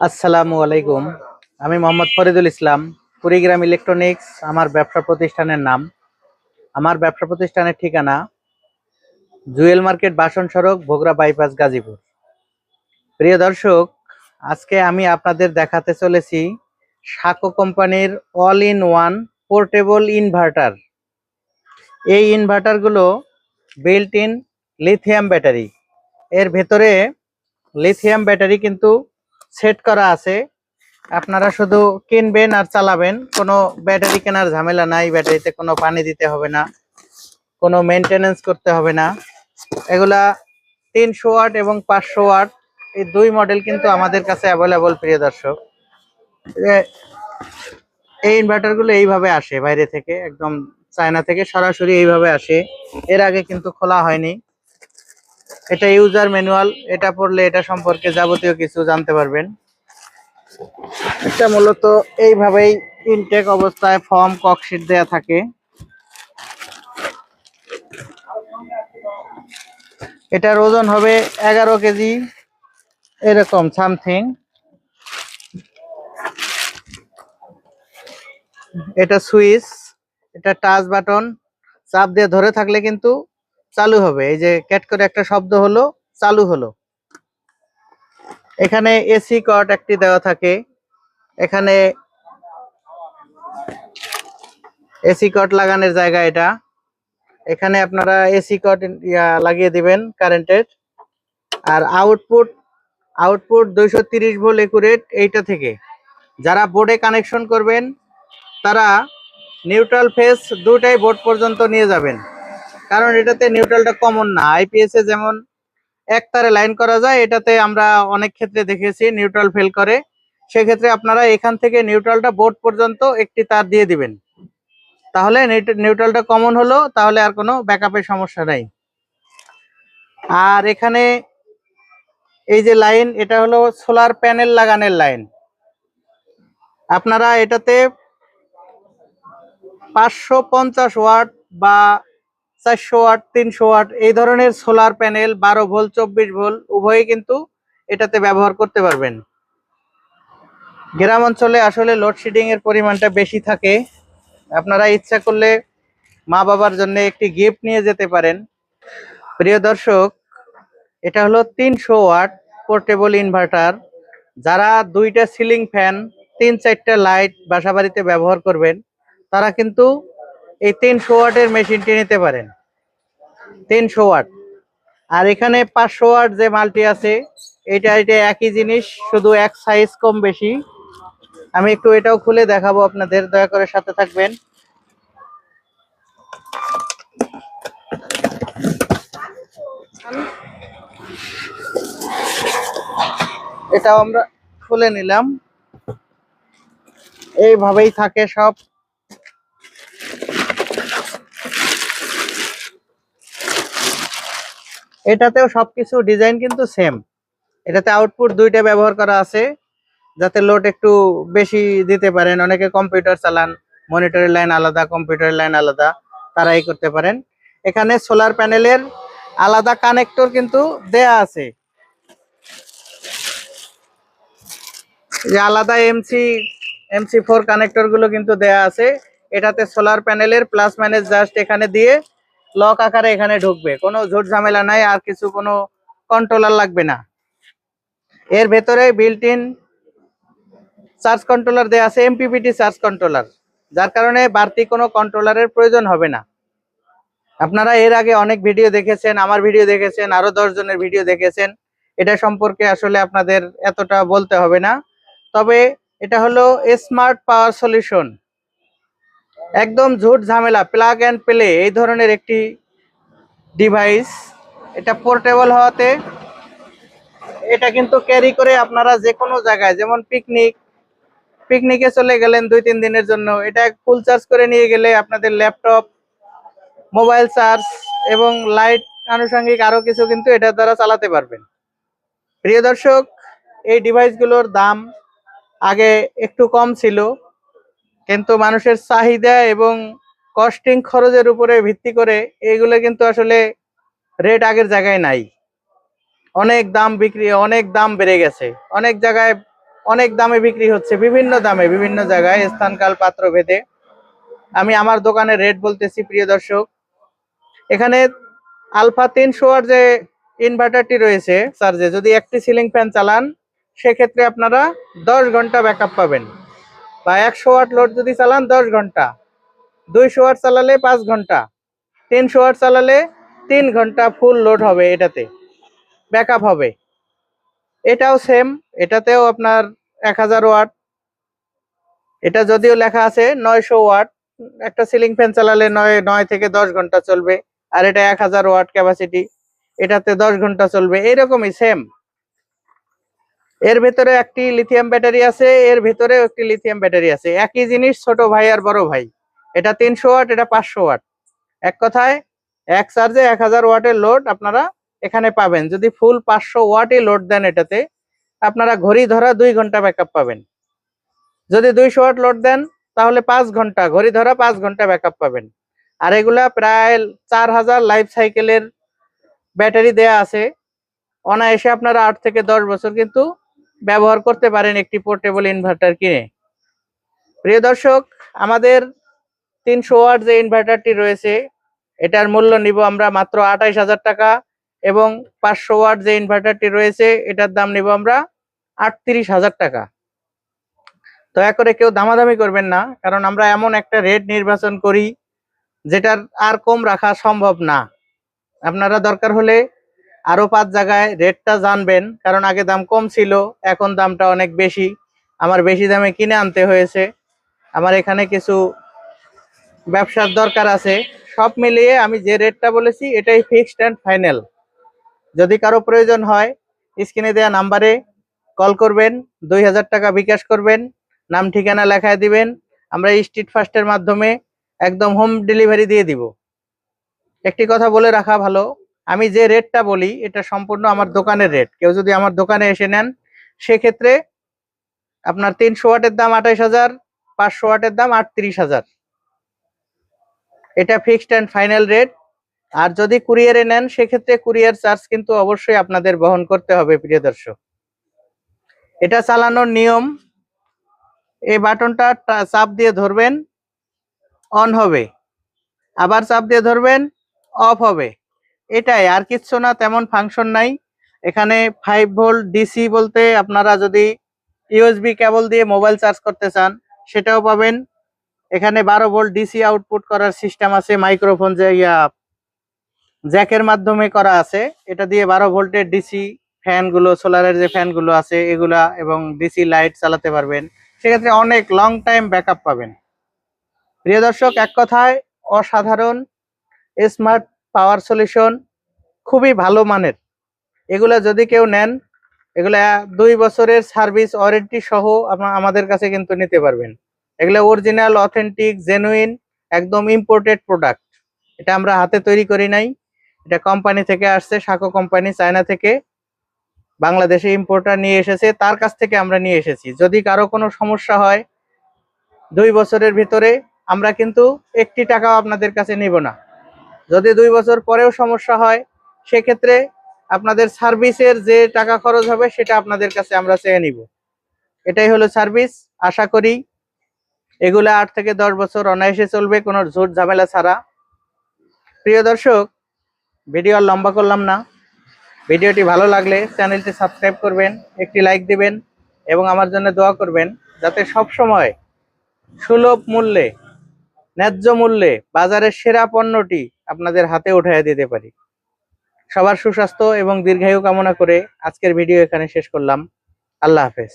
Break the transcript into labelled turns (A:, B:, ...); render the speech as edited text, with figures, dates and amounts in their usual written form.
A: আসসালামু আলাইকুম। আমি মোহাম্মদ ফরিদুল ইসলাম। কুড়িগ্রাম ইলেকট্রনিক্স আমার ব্যবসা প্রতিষ্ঠানের নাম। আমার ব্যবসা প্রতিষ্ঠানের ঠিকানা জুয়েল মার্কেট, বাসন সড়ক, ভোগড়া বাইপাস, গাজীপুর। প্রিয় দর্শক, আজকে আমি আপনাদের দেখাতে চলেছি সাকো কোম্পানির all in one portable inverter. এই ইনভার্টারগুলো বিল্ট ইন লিথিয়াম ব্যাটারি। এর ভেতরে লিথিয়াম ব্যাটারি কিন্তু সেট করা আছে। আপনারা শুধু কিনবেন আর চালাবেন, কোনো ব্যাটারি কেনার ঝামেলা নাই। ব্যাটারিতে কোনো পানি দিতে হবে না, কোনো মেনটেনেন্স করতে হবে না। এগুলা 300 ওয়াট এবং 500 ওয়াট, এই দুই মডেল কিন্তু আমাদের কাছে অ্যাভেলেবল। প্রিয় দর্শক, এই ইনভার্টারগুলো এইভাবে আসে বাইরে থেকে, একদম চায়না থেকে সরাসরি এইভাবে আসে। এর আগে কিন্তু খোলা হয়নি। এটা ইউজার ম্যানুয়াল, এটা পড়লে এটা সম্পর্কে যাবতীয় কিছু জানতে পারবেন। এটা মূলত এইভাবেই ইনটেক অবস্থায় ফর্ম ককশিট দেয়া থাকে। এটার ওজন হবে 11 কেজি এরকম সামথিং। এটা সুইচ, এটা টাচ বাটন, চাপ দিয়ে ধরে থাকলে কিন্তু চালু হবে। এই যে ক্যাট করে একটা শব্দ হলো, চালু হলো। এখানে এসি কট একটি দেওয়া থাকে। এখানে এসি কট লাগানোর জায়গা এটা। এখানে আপনারা এসি কট লাগিয়ে দিবেন কারেন্টের। আর আউটপুট আউটপুট 230 ভোল্ট একুরেট এইটা থেকে। যারা বোর্ডে কানেকশন করবেন তারা নিউট্রাল ফেজ দুটাই বোর্ড পর্যন্ত নিয়ে যাবেন, কারণ এটাতে নিউট্রালটা কমন না। আইপিএস এ যেমন এক তারে লাইন করা যায়, এটাতে আমরা অনেক ক্ষেত্রে দেখেছি নিউট্রাল ফেল করে। সেক্ষেত্রে আপনারা এখান থেকে নিউট্রালটা বোর্ড পর্যন্ত একটি তার দিয়ে দিবেন, তাহলে নিউট্রালটা কমন হলো, তাহলে আর কোনো ব্যাকআপের সমস্যা নাই। আর এখানে এই যে লাইন, এটা হলো সোলার প্যানেল লাগানোর লাইন। আপনারা এটাতে 550 ওয়াট বা 400 ওয়াট, 300 ওয়াট এই ধরনের সোলার প্যানেল 12 ভোল্ট 24 ভোল্ট উভয়ই কিন্তু এটাতে ব্যবহার করতে পারবেন। গ্রাম অঞ্চলে আসলে লোডশেডিং এর পরিমাণটা বেশি থাকে। আপনারা ইচ্ছা করলে মা বাবার জন্য একটি গিফট নিয়ে যেতে পারেন। প্রিয় দর্শক, এটা হলো 300 ওয়াট পোর্টেবল ইনভার্টার। যারা দুইটা সিলিং ফ্যান, 3-4টা লাইট বাসাবাড়িতে ব্যবহার করবেন, তারা কিন্তু এই 300 ওয়াটের মেশিনটি নিতে পারেন। 300 ওয়াট। আর এখানে 500 ওয়াট যে মাল্টি আছে, এটা একই জিনিস, শুধু এক সাইজ কম বেশি। আমি একটু এটাও খুলে দেখাবো আপনাদের, দয়া করে সাথে থাকবেন। এটাও আমরা খুলে নিলাম। এইভাবেই থাকে সব। এটাতেও সবকিছু ডিজাইন কিন্তু সেম। এটাতে আউটপুট দুইটা ব্যবহার করা আছে, যাতে লোড একটু বেশি দিতে পারেন। অনেকে কম্পিউটার চালান, মনিটরের লাইন আলাদা, কম্পিউটারের লাইন আলাদা, তারাই করতে পারেন। এখানে সোলার প্যানেলের আলাদা কানেক্টর কিন্তু দেয়া আছে, যে আলাদা এমসি 4 কানেক্টর গুলো কিন্তু দেয়া আছে। এটাতে সোলার প্যানেলের প্লাস মাইনাস জাস্ট এখানে দিয়ে লক আকারে এখানে ঢুকবে, কোনো ঝুট ঝামেলা নাই। আর কিছু কোনো কন্ট্রোলার লাগবে না। এর ভেতরে বিল্ট ইন চার্জ কন্ট্রোলার দেয়া আছে, এমপিপিটি চার্জ কন্ট্রোলার, যার কারণে বাড়তি কোনো কন্ট্রোলারের প্রয়োজন হবে না। আপনারা এর আগে অনেক ভিডিও দেখেছেন, আমার ভিডিও দেখেছেন, আরো 10 জনের ভিডিও দেখেছেন। এটা সম্পর্কে আসলে আপনাদের এতটা বলতে হবে না। তবে এটা হলো স্মার্ট পাওয়ার সলিউশন, একদম ঝুট ঝামেলা প্লাগ অ্যান্ড প্লে এই ধরনের একটি ডিভাইস। এটা পোর্টেবল হওয়াতে এটা কিন্তু ক্যারি করে আপনারা যে কোনো জায়গায়, যেমন পিকনিকে চলে গেলেন 2-3 দিনের জন্য, এটা ফুল চার্জ করে নিয়ে গেলে আপনাদের ল্যাপটপ, মোবাইল চার্জ এবং লাইট আনুষঙ্গিক আরো কিছু কিন্তু এটার দ্বারা চালাতে পারবেন। প্রিয় দর্শক, এই ডিভাইসগুলোর দাম আগে একটু কম ছিল, কিন্তু মানুষের চাহিদা এবং কস্টিং খরচের উপরে ভিত্তি করে এইগুলো কিন্তু আসলে রেট আগের জায়গায় নাই। অনেক দাম বেড়ে গেছে। অনেক জায়গায় অনেক দামে বিক্রি হচ্ছে, বিভিন্ন দামে, বিভিন্ন জায়গায়, স্থানকাল পাত্র ভেদে। আমি আমার দোকানের রেট বলতেছি প্রিয় দর্শক। এখানে আলফা 300 ওয়াট যে ইনভার্টারটি রয়েছে চার্জে, যদি একটি সিলিং ফ্যান চালান সেক্ষেত্রে আপনারা 10 ঘন্টা ব্যাকআপ পাবেন। বা 100 ওয়াট লোড যদি চালান 10 ঘন্টা, 200 ওয়াট চালালে 5 ঘন্টা, 300 ওয়াট চালালে 3 ঘন্টা ফুল লোড হবে, এটাতে ব্যাকআপ হবে। এটাও সেম, এটাতেও আপনার 1000 ওয়াট। এটা যদিও লেখা আছে 900 ওয়াট, একটা সিলিং ফ্যান চালালে 9 থেকে 10 ঘন্টা চলবে। আর এটা 1000 ওয়াট ক্যাপাসিটি, এটাতে 10 ঘন্টা চলবে। এইরকমই সেম। এর ভেতরে একটি লিথিয়াম ব্যাটারি আছে, এর ভেতরেও একটি লিথিয়াম ব্যাটারি আছে, একই জিনিস, ছোট ভাই আর বড় ভাই। এটা 300 ওয়াট, এটা 500 ওয়াট। এক কথায় এক চার্জে 1000 ওয়াটের লোড আপনারা এখানে পাবেন। যদি ফুল 500 ওয়াটই লোড দেন এটাতে, আপনারা ঘড়ি ধরা 2 ঘন্টা ব্যাকআপ পাবেন। যদি 200 ওয়াট লোড দেন তাহলে 5 ঘন্টা, ঘড়ি ধরা 5 ঘন্টা ব্যাকআপ পাবেন। আর এগুলা প্রায় 4000 লাইফ সাইকেলের ব্যাটারি দেয়া আছে। অনায়াসে আপনারা 8 থেকে 10 বছর কিন্তু ব্যবহার করতে পারেন একটি পোর্টেবল ইনভার্টার কিনে। প্রিয় দর্শক, আমাদের 300 ওয়াট যে ইনভার্টারটি রয়েছে এটার মূল্য নিব আমরা মাত্র 28,000 টাকা, এবং 500 ওয়াট যে ইনভার্টারটি রয়েছে এটার দাম নিব আমরা 38,000 টাকা। দয়া করে কেউ দামাদামি করবেন না, কারণ আমরা এমন একটা রেট নির্বাচন করি যেটার আর কম রাখা সম্ভব না। আপনারা দরকার হলে আরো 5 জায়গায় রেটটা জানবেন, কারণ আগে দাম কম ছিল, এখন দামটা অনেক বেশি। আমার বেশি দামে কিনে আনতে হয়েছে, আমার এখানে কিছু ব্যবসার দরকার আছে। সব মিলিয়ে আমি যে রেটটা বলেছি এটাই ফিক্সড অ্যান্ড ফাইনাল। যদি কারো প্রয়োজন হয় স্ক্রিনে দেওয়া নাম্বারে কল করবেন, 2000 টাকা বিকাশ করবেন, নাম ঠিকানা লেখায় দিবেন। আমরা স্ট্রিট ফাস্টের মাধ্যমে একদম হোম ডেলিভারি দিয়ে দিব। একটি কথা বলে রাখা ভালো, আমি যে রেটটা বলি এটা সম্পূর্ণ আমার দোকানের রেট। কেউ যদি আমার দোকানে এসে নেন সেক্ষেত্রে আপনার 300 ওয়াটের দাম 28,000, 500 ওয়াটের দাম 38,000। এটা ফিক্সড অ্যান্ড ফাইনাল রেট। আর যদি কুরিয়ারে নেন সেক্ষেত্রে কুরিয়ার চার্জ কিন্তু অবশ্যই আপনাদের বহন করতে হবে। প্রিয় দর্শক, এটা চালানোর নিয়ম, এই বাটনটা চাপ দিয়ে ধরবেন, অন হবে, আবার চাপ দিয়ে ধরবেন, অফ হবে। এটাই, আর কিচ্ছু না, তেমন ফাংশন নাই এখানে। 5 ভোল্ট ডিসি বলতে আপনারা যদি ইউএসবি কেবল দিয়ে মোবাইল চার্জ করতে চান সেটাও পাবেন। এখানে 12 ভোল্ট ডিসি আউটপুট করার সিস্টেম আছে, মাইক্রোফোন যে জ্যাকের মাধ্যমে করা আছে। এটা দিয়ে 12 ভোল্টের ডিসি ফ্যানগুলো, সোলারের যে ফ্যানগুলো আছে এগুলা, এবং ডিসি লাইট চালাতে পারবেন। সেক্ষেত্রে অনেক লং টাইম ব্যাকআপ পাবেন। প্রিয় দর্শক, এক কথায় অসাধারণ স্মার্ট পাওয়ার সলিউশন, খুবই ভালো মানের। এগুলা যদি কেউ নেন, এগুলা 2 বছরের সার্ভিস ওয়ারেন্টি সহ আমাদের কাছে কিন্তু নিতে পারবেন। এগুলা অরিজিনাল, অথেন্টিক, জেনুইন, একদম ইম্পোর্টেড প্রোডাক্ট। এটা আমরা হাতে তৈরি করি নাই, এটা কোম্পানি থেকে আসছে, সাকো কোম্পানি, চায়না থেকে বাংলাদেশে ইম্পোর্টার নিয়ে এসেছে, তার কাছ থেকে আমরা নিয়ে এসেছি। যদি কারো কোনো সমস্যা হয় 2 বছরের ভিতরে, আমরা কিন্তু একটি টাকাও আপনাদের কাছে নিব না। যদি 2 বছর পরেও সমস্যা হয় সেক্ষেত্রে আপনাদের সার্ভিসের যে টাকা খরচ হবে সেটা আপনাদের কাছে আমরা চেয়ে নিব। এটাই হলো সার্ভিস। আশা করি এগুলা 8 থেকে 10 বছর অনায়াসে চলবে, কোনো ঝুট ঝামেলা ছাড়া। প্রিয় দর্শক, ভিডিও আর লম্বা করলাম না। ভিডিওটি ভালো লাগলে চ্যানেলটি সাবস্ক্রাইব করবেন, একটি লাইক দিবেন, এবং আমার জন্য দোয়া করবেন যাতে সব সময় সুলভ মূল্যে, ন্যায্য মূল্যে বাজারের সেরা পণ্যটি আপনাদের হাতে উঠাইয়া দিতে পারি। সবার সুস্বাস্থ্য এবং দীর্ঘায়ু কামনা করে আজকের ভিডিও এখানে শেষ করলাম। আল্লাহ হাফেজ।